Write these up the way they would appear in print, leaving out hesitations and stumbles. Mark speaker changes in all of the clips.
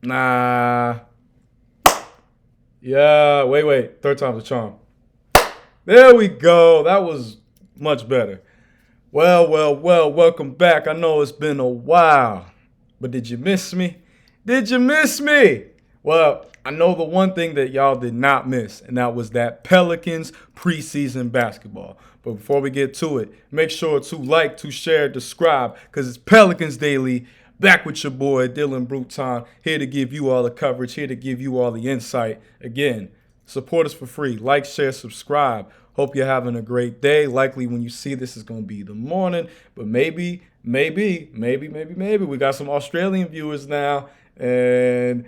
Speaker 1: Nah. Yeah, wait. Third time's a charm. There we go. That was much better. Well, welcome back. I know it's been a while, but did you miss me? Did you miss me? Well, I know the one thing that y'all did not miss, and that was that Pelicans preseason basketball. But before we get to it, make sure to like, to share, to subscribe, because it's Pelicans Daily. Back with your boy, Dylan Bruton, here to give you all the coverage, here to give you all the insight. Again, support us for free. Like, share, subscribe. Hope you're having a great day. Likely when you see this is going to be the morning, but maybe we got some Australian viewers now, and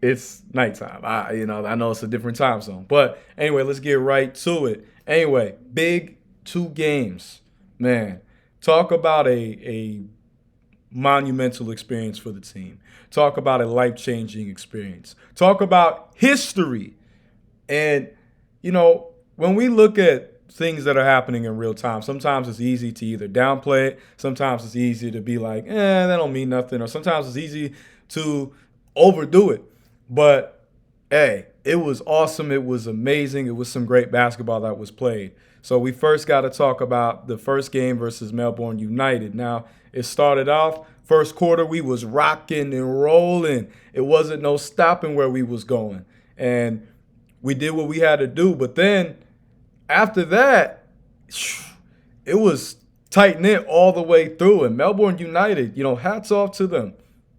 Speaker 1: it's nighttime. I know it's a different time zone, but anyway, let's get right to it. Anyway, big two games, man. Talk about a monumental experience for the team. Talk about a life changing experience. Talk about history. And, when we look at things that are happening in real time, sometimes it's easy to either downplay it, sometimes it's easy to be like, that don't mean nothing, or sometimes it's easy to overdo it. But, hey, it was awesome. It was amazing. It was some great basketball that was played. So we first got to talk about the first game versus Melbourne United. Now, it started off, first quarter, we was rocking and rolling. It wasn't no stopping where we was going. And we did what we had to do. But then after that, it was tight knit all the way through. And Melbourne United, hats off to them.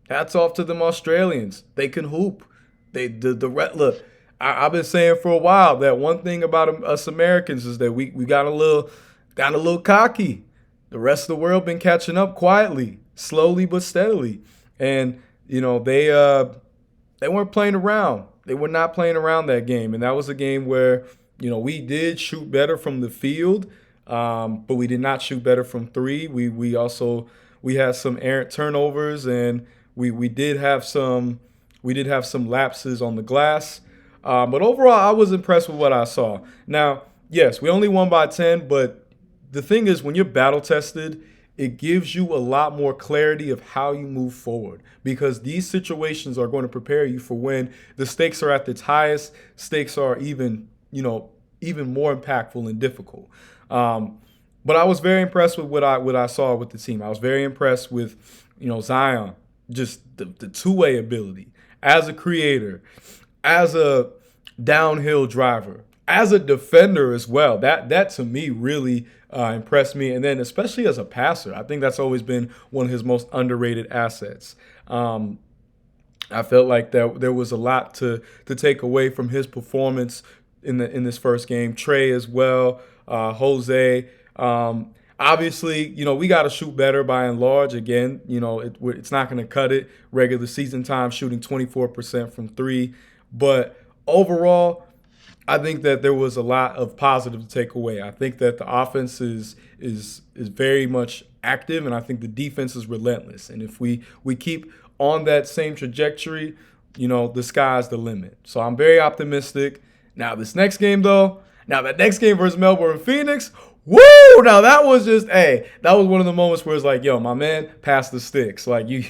Speaker 1: Hats off to them Australians. They can hoop. Look. I've been saying for a while that one thing about us Americans is that we got a little cocky. The rest of the world been catching up quietly, slowly but steadily, and they weren't playing around. They were not playing around that game, and that was a game where we did shoot better from the field, but we did not shoot better from three. We had some errant turnovers, and we did have some lapses on the glass. But overall, I was impressed with what I saw. Now, yes, we only won by 10, but the thing is, when you're battle tested, it gives you a lot more clarity of how you move forward, because these situations are going to prepare you for when the stakes are at its highest. Stakes are even more impactful and difficult. But I was very impressed with what I saw with the team. I was very impressed with Zion, just the two-way ability as a creator, as a downhill driver, as a defender as well. That to me really impressed me. And then especially as a passer, I think that's always been one of his most underrated assets. I felt like that there was a lot to take away from his performance in this first game. Trey as well, Jose. Obviously, we got to shoot better by and large. Again, it's not going to cut it. Regular season time shooting 24% from three. But overall, I think that there was a lot of positive to take away. I think that the offense is very much active, and I think the defense is relentless. And if we keep on that same trajectory, the sky's the limit. So I'm very optimistic. Now this next game, though, that next game versus Melbourne and Phoenix, woo! Now that was that was one of the moments where it's like, yo, my man, pass the sticks. Like you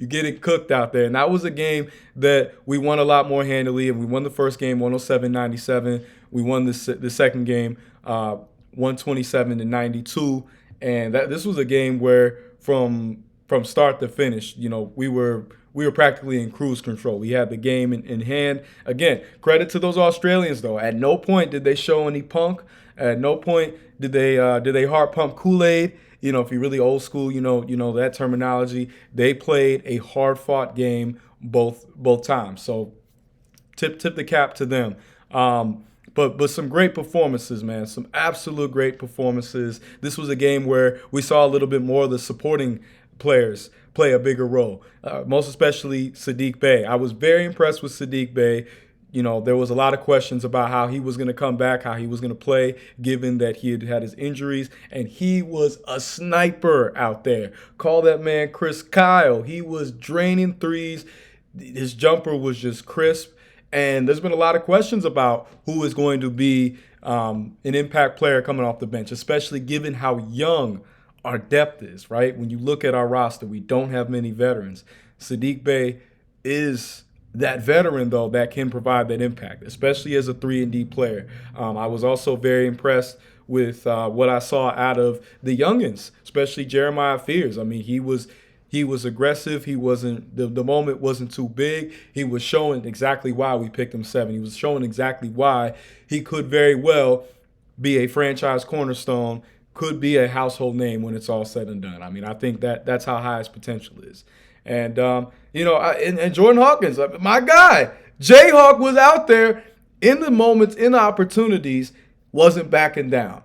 Speaker 1: getting cooked out there. And that was a game that we won a lot more handily, and we won the first game 107-97. We won the second game 127-92. And this was a game where from start to finish, we were practically in cruise control. We had the game in hand. Again, credit to those Australians, though. At no point did they show any punk. At no point did they hard pump Kool-Aid. If you're really old school, you know that terminology. They played a hard fought game both times. So tip the cap to them. But some great performances, man. Some absolute great performances. This was a game where we saw a little bit more of the supporting players play a bigger role, most especially Saddiq Bey. I was very impressed with Saddiq Bey. There was a lot of questions about how he was going to come back, how he was going to play, given that he had his injuries, and he was a sniper out there. Call that man Chris Kyle. He was draining threes. His jumper was just crisp, and there's been a lot of questions about who is going to be an impact player coming off the bench, especially given how young our depth is, right? When you look at our roster, we don't have many veterans. Saddiq Bey is that veteran though that can provide that impact, especially as a 3-and-D player. I was also very impressed with what I saw out of the youngins, especially Jeremiah Fears. I mean, he was aggressive. He wasn't the moment wasn't too big. He was showing exactly why we picked him 7. He was showing exactly why he could very well be a franchise cornerstone, could be a household name when it's all said and done. I mean, I think that's how high his potential is. And and Jordan Hawkins, my guy, Jayhawk was out there in the moments, in the opportunities, wasn't backing down.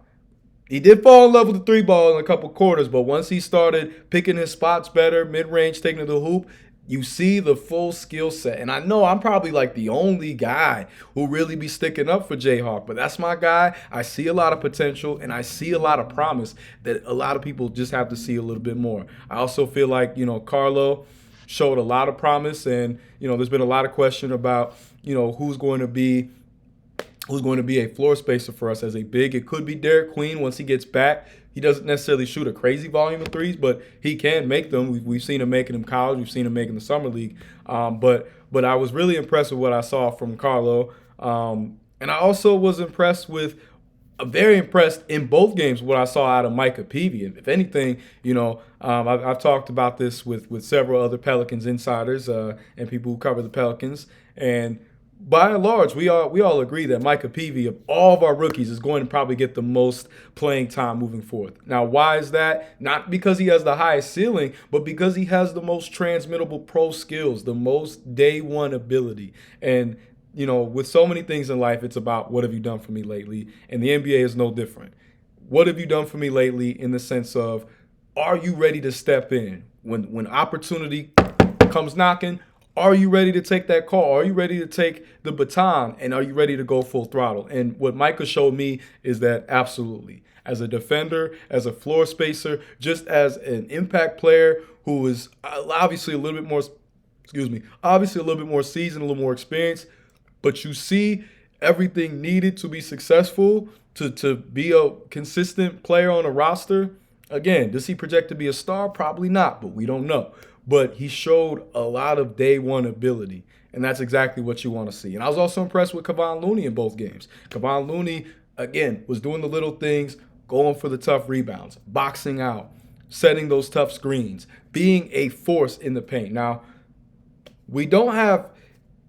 Speaker 1: He did fall in love with the 3 ball in a couple quarters, but once he started picking his spots better, mid-range, taking to the hoop, you see the full skill set. And I know I'm probably like the only guy who really be sticking up for Jayhawk, but that's my guy. I see a lot of potential and I see a lot of promise that a lot of people just have to see a little bit more. I also feel like, Carlo showed a lot of promise, and, there's been a lot of question about, who's going to be a floor spacer for us as a big. It could be Derek Queen once he gets back. He doesn't necessarily shoot a crazy volume of threes, but he can make them. We've seen him making them in college. We've seen him making the summer league. But I was really impressed with what I saw from Carlo. And I also was very impressed in both games what I saw out of Micah Peavy. And if anything, I've talked about this with several other Pelicans insiders and people who cover the Pelicans. And by and large, we all agree that Micah Peavy, of all of our rookies, is going to probably get the most playing time moving forward. Now, why is that? Not because he has the highest ceiling, but because he has the most transmittable pro skills, the most day one ability. And, with so many things in life, it's about what have you done for me lately? And the NBA is no different. What have you done for me lately in the sense of, are you ready to step in? When opportunity comes knocking, are you ready to take that call? Are you ready to take the baton? And are you ready to go full throttle? And what Micah showed me is that absolutely. As a defender, as a floor spacer, just as an impact player who is obviously a little bit more seasoned, a little more experienced, but you see everything needed to be successful, to be a consistent player on a roster. Again, does he project to be a star? Probably not, but we don't know. But he showed a lot of day one ability, and that's exactly what you want to see. And I was also impressed with Kevon Looney in both games. Kevon Looney, again, was doing the little things, going for the tough rebounds, boxing out, setting those tough screens, being a force in the paint. Now,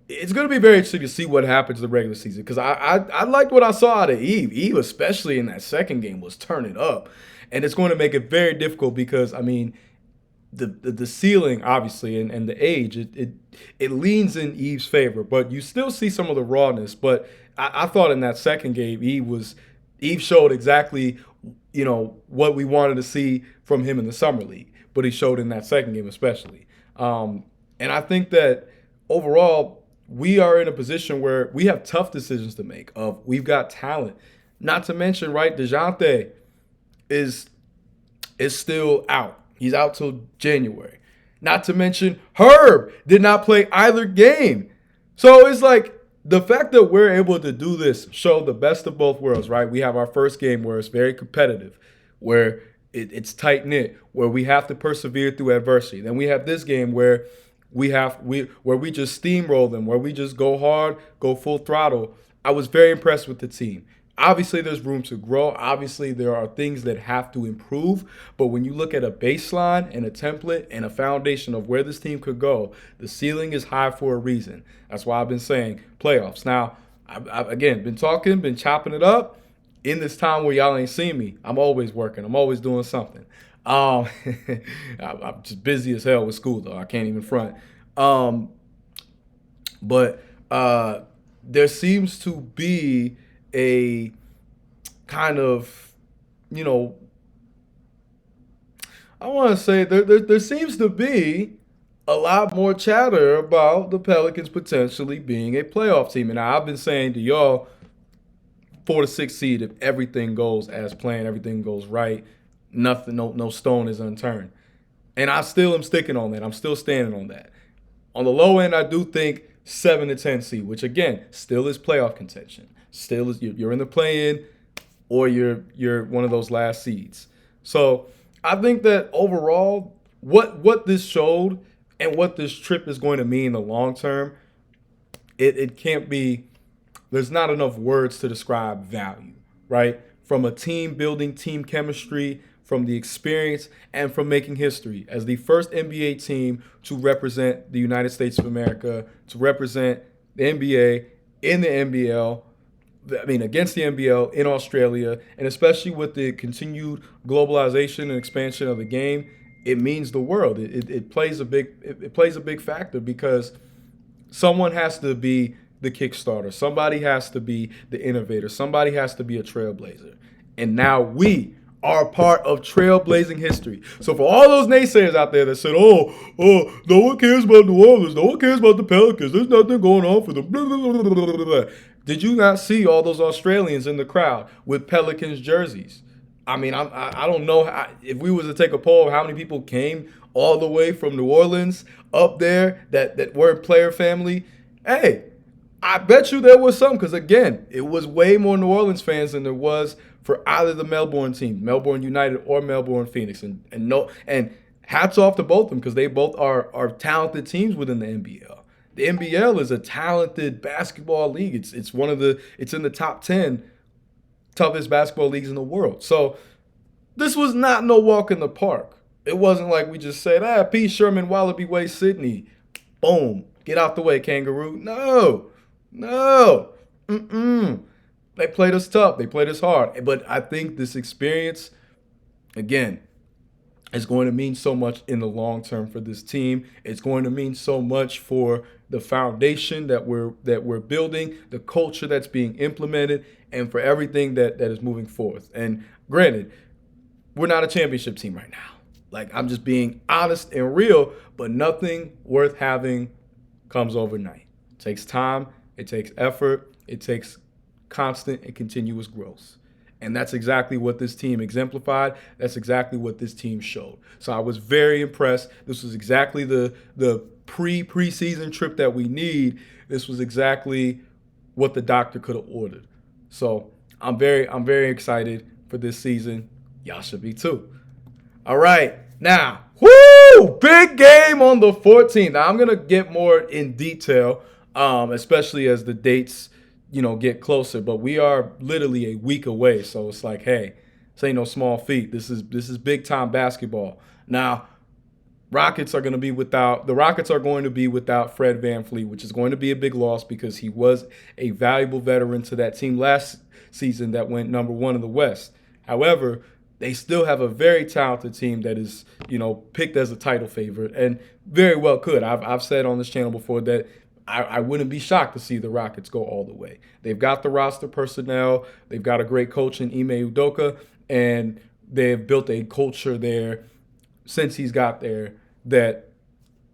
Speaker 1: it's going to be very interesting to see what happens in the regular season, because I liked what I saw out of Eve. Eve, especially in that second game, was turning up. And it's going to make it very difficult because, I mean, the ceiling, obviously, and the age, it leans in Eve's favor. But you still see some of the rawness. But I thought in that second game, Eve showed exactly, what we wanted to see from him in the summer league. But he showed in that second game especially. And I think that overall, we are in a position where we have tough decisions to make. We've got talent. Not to mention, right, DeJounte is still out. He's out till January. Not to mention, Herb did not play either game. So it's like the fact that we're able to do this show the best of both worlds, right? We have our first game where it's very competitive, where it's tight-knit, where we have to persevere through adversity. Then we have this game where we just steamroll them, where we just go hard, go full throttle. I was very impressed with the team. Obviously, there's room to grow. Obviously, there are things that have to improve. But when you look at a baseline and a template and a foundation of where this team could go, the ceiling is high for a reason. That's why I've been saying playoffs. Now, I've again, been chopping it up. In this time where y'all ain't seen me, I'm always working. I'm always doing something. I'm just busy as hell with school, though. I can't even front. But there seems to be a kind of, I want to say there seems to be a lot more chatter about the Pelicans potentially being a playoff team. And I've been saying to y'all, 4 to 6 seed, if everything goes as planned, everything goes right, nothing, no stone is unturned. And I still am sticking on that. I'm still standing on that. On the low end, I do think 7 to 10 seed, which again, still is playoff contention. Still is, you're in the play-in, or you're one of those last seeds. So I think that overall, what this showed and what this trip is going to mean in the long term, it can't be, there's not enough words to describe value, right? From a team building, team chemistry, from the experience, and from making history as the first NBA team to represent the United States of America, to represent the NBA in the NBL, I mean, against the NBL in Australia, and especially with the continued globalization and expansion of the game, it means the world. It plays a big factor because someone has to be the Kickstarter. Somebody has to be the innovator. Somebody has to be a trailblazer. And now we are part of trailblazing history. So for all those naysayers out there that said, no one cares about New Orleans, no one cares about the Pelicans, there's nothing going on for them, blah, blah, blah, blah, blah, blah. Did you not see all those Australians in the crowd with Pelicans jerseys? I mean, I don't know if we was to take a poll of how many people came all the way from New Orleans up there that weren't player family. Hey, I bet you there was some, because again, it was way more New Orleans fans than there was for either the Melbourne team, Melbourne United or Melbourne Phoenix, and hats off to both of them because they both are talented teams within the NBL. The NBL is a talented basketball league. It's in the top 10 toughest basketball leagues in the world. So this was not no walk in the park. It wasn't like we just said, P. Sherman, Wallaby Way, Sydney. Boom. Get out the way, Kangaroo. No. They played us tough. They played us hard. But I think this experience, again, is going to mean so much in the long term for this team. It's going to mean so much for the foundation that we're building, the culture that's being implemented, and for everything that is moving forth. And granted, we're not a championship team right now. Like, I'm just being honest and real, but nothing worth having comes overnight. It takes time, it takes effort, it takes constant and continuous growth. And that's exactly what this team exemplified. That's exactly what this team showed. So I was very impressed. This was exactly the preseason trip that we need. This was exactly what the doctor could have ordered. So I'm very excited for this season. Y'all should be too. All right. Now, big game on the 14th. Now, I'm going to get more in detail, especially as the dates get closer, but we are literally a week away. So it's like, hey, this ain't no small feat. This is big time basketball. Now, the Rockets are going to be without Fred VanVleet, which is going to be a big loss because he was a valuable veteran to that team last season that went number 1 in the West. However, they still have a very talented team that is, picked as a title favorite and very well could. I've said on this channel before that I wouldn't be shocked to see the Rockets go all the way. They've got the roster personnel. They've got a great coach in Ime Udoka, and they've built a culture there since he's got there that,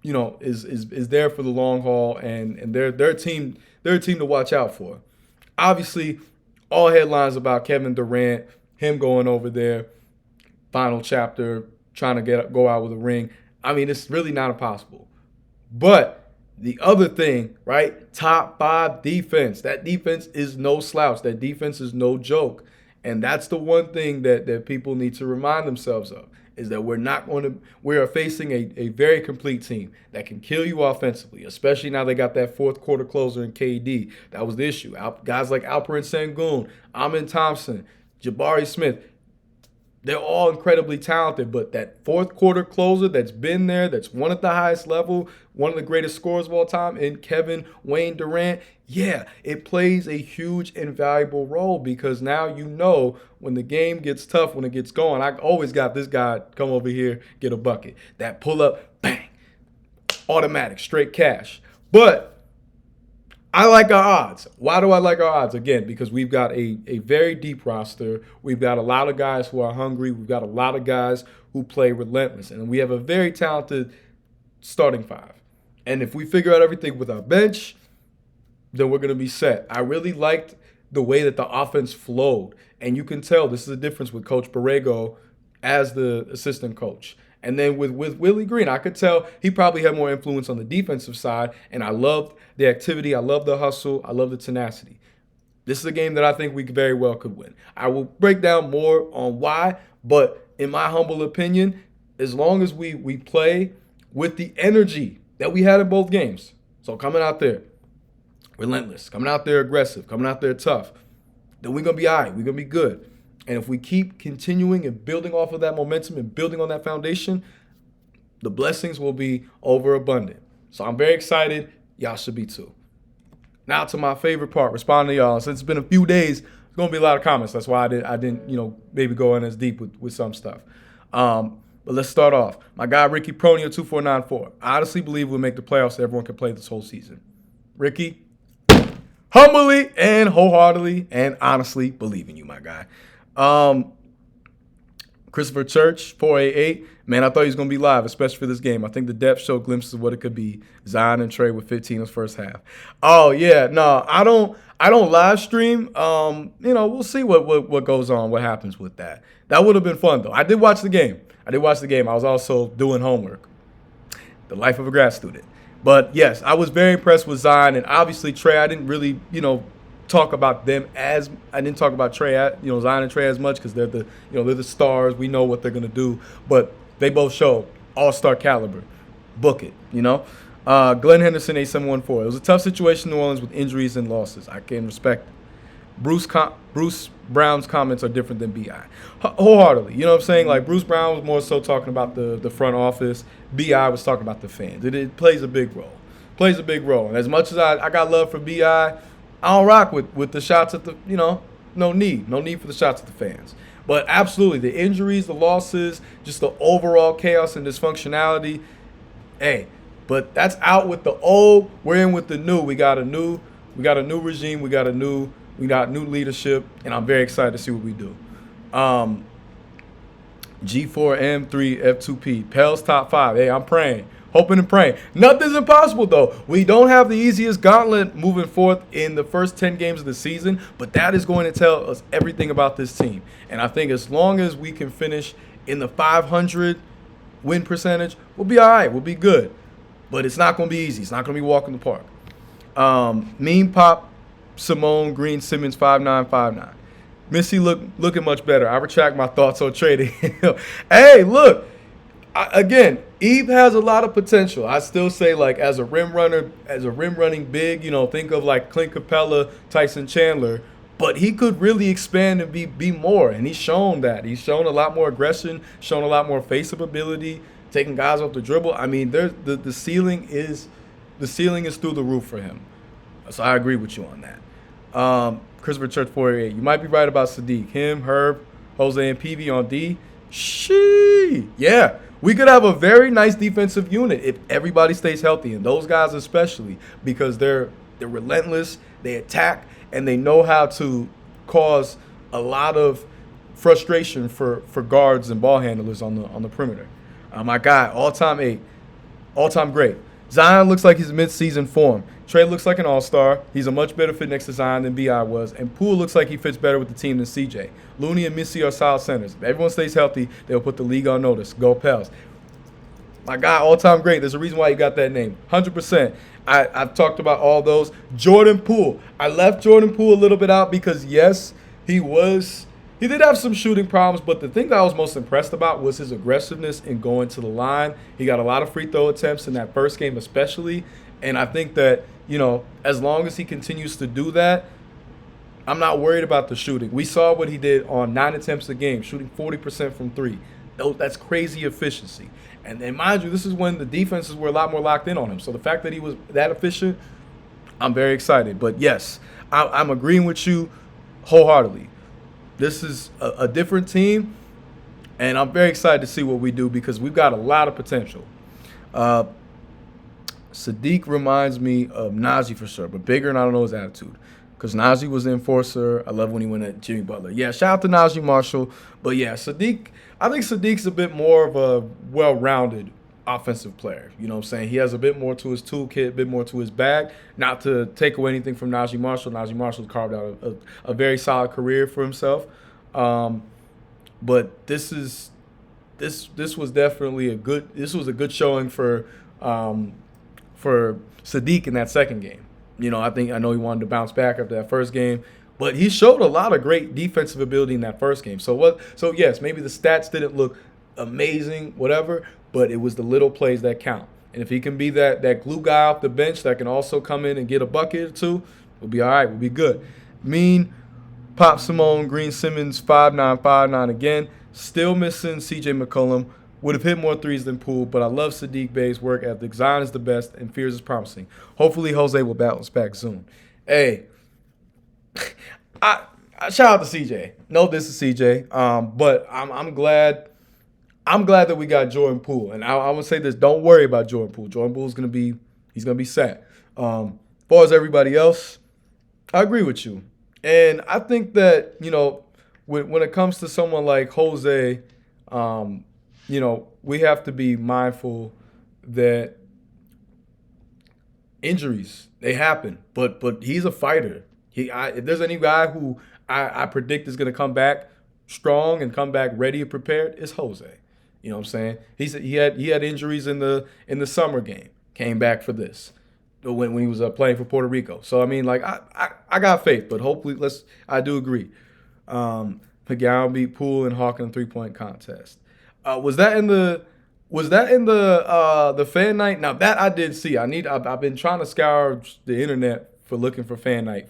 Speaker 1: is there for the long haul, and they're a team to watch out for. Obviously, all headlines about Kevin Durant, him going over there, final chapter, trying to go out with a ring. I mean, it's really not impossible. But the other thing, right? Top 5 defense. That defense is no slouch. That defense is no joke. And that's the one thing that people need to remind themselves of, is that we are facing a very complete team that can kill you offensively, especially now they got that fourth quarter closer in KD. That was the issue. Guys like Alperen Sengun, Amin Thompson, Jabari Smith, they're all incredibly talented, but that fourth quarter closer that's been there, that's won at the highest level, one of the greatest scorers of all time in Kevin Wayne Durant, it plays a huge and valuable role because now when the game gets tough, when it gets going, I always got this guy come over here, get a bucket. That pull up, bang, automatic, straight cash. But I like our odds. Why do I like our odds? Again, because we've got a very deep roster. We've got a lot of guys who are hungry. We've got a lot of guys who play relentless. And we have a very talented starting 5. And if we figure out everything with our bench, then we're going to be set. I really liked the way that the offense flowed. And you can tell this is the difference with Coach Borrego as the assistant coach. And then with Willie Green, I could tell he probably had more influence on the defensive side. And I loved the activity. I love the hustle. I love the tenacity. This is a game that I think we very well could win. I will break down more on why. But in my humble opinion, as long as we play with the energy that we had in both games. So coming out there, relentless, coming out there aggressive, coming out there tough, then we're going to be all right. We're going to be good. And if we keep continuing and building off of that momentum and building on that foundation, the blessings will be overabundant. So I'm very excited. Y'all should be too. Now to my favorite part, responding to y'all. Since it's been a few days, there's going to be a lot of comments. That's why I didn't maybe go in as deep with some stuff. But let's start off. My guy, Ricky Pronio, 2494. I honestly believe we'll make the playoffs so everyone can play this whole season. Ricky, humbly and wholeheartedly and honestly believe in you, my guy. Christopher Church, 488. Man, I thought he was going to be live, especially for this game. I think the depth showed glimpses of what it could be. Zion and Trey with 15 in the first half. Oh, yeah. No, I don't live stream. We'll see what goes on, what happens with that. That would have been fun, though. I did watch the game. I was also doing homework. The life of a grad student. But, yes, I was very impressed with Zion. And obviously, Trey, I didn't really, talk about them as I didn't talk about Trey, Zion and Trey as much because they're the stars. We know what they're going to do. But they both show all-star caliber. Book it, Glenn Henderson, 8714. It was a tough situation in New Orleans with injuries and losses. I can respect it. Bruce Brown's comments are different than B.I. Wholeheartedly. You know what I'm saying? Like, Bruce Brown was more so talking about the front office. B.I. was talking about the fans. It plays a big role. And as much as I got love for B.I., I don't rock with the shots at the, no need for the shots at the fans. But absolutely, the injuries, the losses, just the overall chaos and dysfunctionality, hey, but that's out with the old, we're in with the new. We got a new regime, we got new leadership, and I'm very excited to see what we do. G4M3F2P, Pels top 5. Hey, I'm praying. Hoping and praying. Nothing's impossible, though. We don't have the easiest gauntlet moving forth in the first 10 games of the season, but that is going to tell us everything about this team. And I think as long as we can finish in the 500 win percentage, we'll be all right. We'll be good. But it's not going to be easy. It's not going to be walking the park. Meme Pop, Simone Green Simmons, 5959. Missy looking much better. I retract my thoughts on trading. Hey, look. Again, Eve has a lot of potential. I still say, like, as a rim running big, think of like Clint Capella, Tyson Chandler, but he could really expand and be more. And he's shown that. He's shown a lot more aggression, shown a lot more face-up ability, taking guys off the dribble. I mean, the ceiling is through the roof for him. So I agree with you on that. Christopher Church 488. You might be right about Sadiq. Him, Herb, Jose, and PV on D. Yeah. We could have a very nice defensive unit if everybody stays healthy, and those guys especially, because they're relentless, they attack, and they know how to cause a lot of frustration for guards and ball handlers on the perimeter. My guy, all-time great. Zion looks like he's mid-season form. Trey looks like an all-star. He's a much better fit next to Zion than B.I. was. And Poole looks like he fits better with the team than C.J. Looney and Missy are solid centers. If everyone stays healthy, they'll put the league on notice. Go Pels. My guy, all-time great. There's a reason why you got that name. 100%. I've talked about all those. Jordan Poole. I left Jordan Poole a little bit out because, yes, he did have some shooting problems, but the thing that I was most impressed about was his aggressiveness in going to the line. He got a lot of free throw attempts in that first game especially, and I think that, as long as he continues to do that, I'm not worried about the shooting. We saw what he did on 9 attempts a game, shooting 40% from 3. That's crazy efficiency. And mind you, this is when the defenses were a lot more locked in on him. So the fact that he was that efficient, I'm very excited. But yes, I'm agreeing with you wholeheartedly. This is a different team, and I'm very excited to see what we do because we've got a lot of potential. Sadiq reminds me of Najee for sure, but bigger, and I don't know his attitude. Because Najee was the enforcer. I love when he went at Jimmy Butler. Yeah, shout out to Najee Marshall. But yeah, Sadiq, I think Sadiq's a bit more of a well-rounded offensive player. You know what I'm saying? He has a bit more to his toolkit, a bit more to his bag. Not to take away anything from Najee Marshall. Najee Marshall's carved out a very solid career for himself. But this was definitely a good showing for Sadiq in that second game. I know he wanted to bounce back after that first game, but he showed a lot of great defensive ability in that first game. So yes, maybe the stats didn't look amazing, whatever, but it was the little plays that count. And if he can be that glue guy off the bench that can also come in and get a bucket or two, we'll be all right. We'll be good. Mean, Pop Simone, Green Simmons, 5'9", again. Still missing C.J. McCollum. Would have hit more threes than Poole, but I love Sadiq Bey's work ethic. Zion is the best, and Fears is promising. Hopefully, Jose will bounce back soon. Hey, I shout out to CJ. No, this is CJ. But I'm glad that we got Jordan Poole. And I would say this: don't worry about Jordan Poole. Jordan Poole's gonna be set. As far as everybody else, I agree with you. And I think that when it comes to someone like Jose, we have to be mindful that injuries, they happen. But he's a fighter. If there's any guy who I predict is going to come back strong and come back ready and prepared, it's Jose. You know what I'm saying? He had injuries in the summer game. Came back for this when he was playing for Puerto Rico. So I mean, like I got faith, but hopefully I do agree. McGowan beat Poole and Hawk in the 3-point contest. Was that in the fan night? Now that I did see. I've been trying to scour the internet for looking for fan night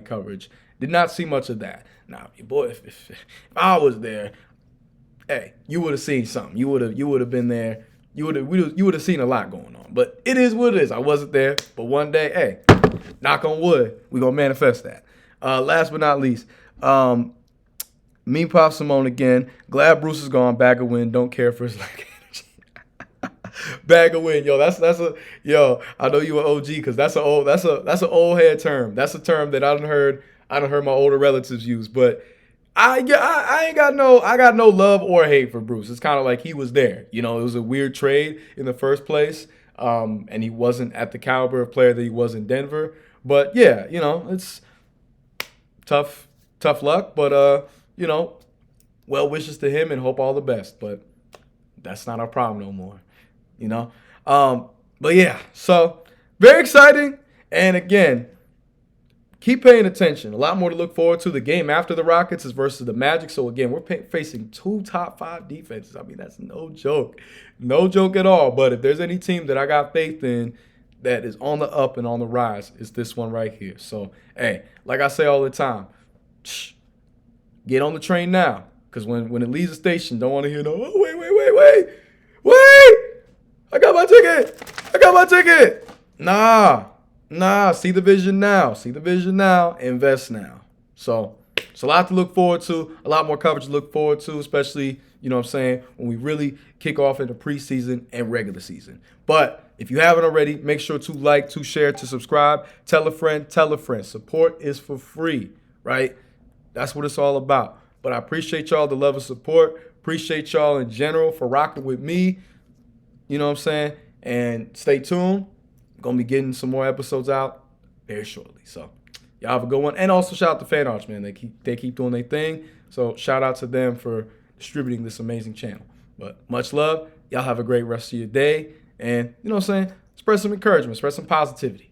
Speaker 1: coverage. Did not see much of that. Now, boy, if I was there, hey, you would have seen something. You would have been there. You would have seen a lot going on. But it is what it is. I wasn't there, but one day, hey, knock on wood, we gonna manifest that. Last but not least, me, Pop Simone again. Glad Bruce is gone. Bag of win. Don't care for his lack of energy. Bag of win, yo. That's I know you an OG because that's an old head term. That's a term that I done heard my older relatives use. But I got no love or hate for Bruce. It's kind of like he was there. It was a weird trade in the first place, and he wasn't at the caliber of player that he was in Denver. But yeah, it's tough luck. But well wishes to him and hope all the best. But that's not our problem no more, But yeah, so very exciting. And again, keep paying attention. A lot more to look forward to. The game after the Rockets is versus the Magic. So again, we're facing 2 top 5 defenses. I mean, that's no joke. No joke at all. But if there's any team that I got faith in that is on the up and on the rise, it's this one right here. So, hey, like I say all the time, get on the train now, because when it leaves the station, don't want to hear wait. I got my ticket. Nah, see the vision now. Invest now. So it's a lot to look forward to, a lot more coverage to look forward to, especially, when we really kick off into preseason and regular season. But if you haven't already, make sure to like, to share, to subscribe. Tell a friend. Support is for free, right? That's what it's all about. But I appreciate y'all, the love and support. Appreciate y'all in general for rocking with me. You know what I'm saying? And stay tuned. I'm going to be getting some more episodes out very shortly. So y'all have a good one. And also shout out to Fan Arts, man. They keep doing their thing. So shout out to them for distributing this amazing channel. But much love. Y'all have a great rest of your day. And, spread some encouragement. Spread some positivity.